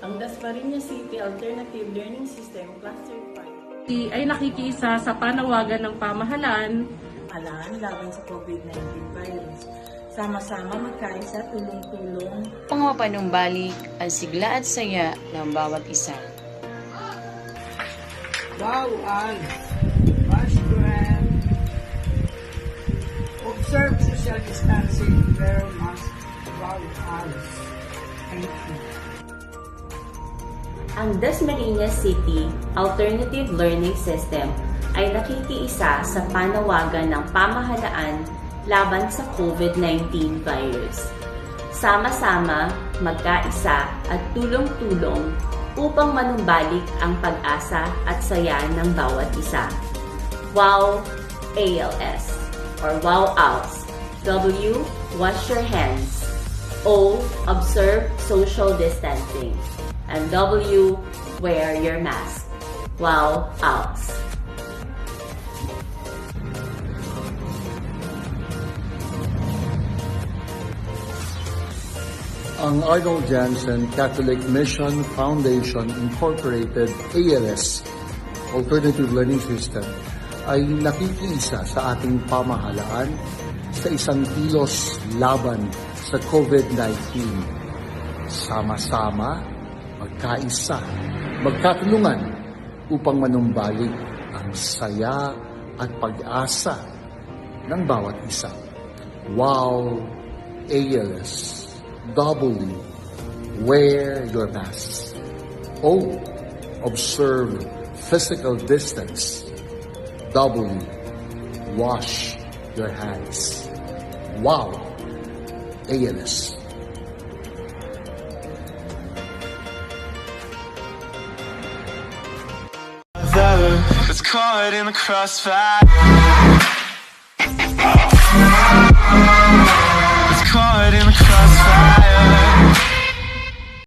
Ang Dasmariñas City Alternative Learning System Cluster 5 ay nakikiisa sa panawagan ng pamahalaan alaan laban sa COVID-19 virus. Sama-sama magkaisa, tulong-tulong Upang mapanumbalik ang sigla at saya ng bawat isa. Wow, Al! Wash your hands. Observe social distancing. Wear mask. Wow, Al! Thank you. Ang Dasmariñas City Alternative Learning System ay nakikiisa sa panawagan ng pamahalaan laban sa COVID-19 virus. Sama-sama, magkaisa at tulong-tulong upang manumbalik ang pag-asa at saya ng bawat isa. Wow ALS or Wow ALS. W. Wash your hands. O. Observe social distancing. And W. Wear your mask. Wow ALS. Ang Arnold Janssen Catholic Mission Foundation Incorporated ALS Alternative Learning System ay nakikiisa sa ating pamahalaan sa isang kilos laban sa COVID-19. Sama-sama, magkaisa, magkatulungan upang manumbalik ang saya at pag-asa ng bawat isa. Wow ALS. W. Wear your mask. O. Observe physical distance. W. Wash your hands. Wow. ALS. It's caught in the crossfire. It's caught in the crossfire.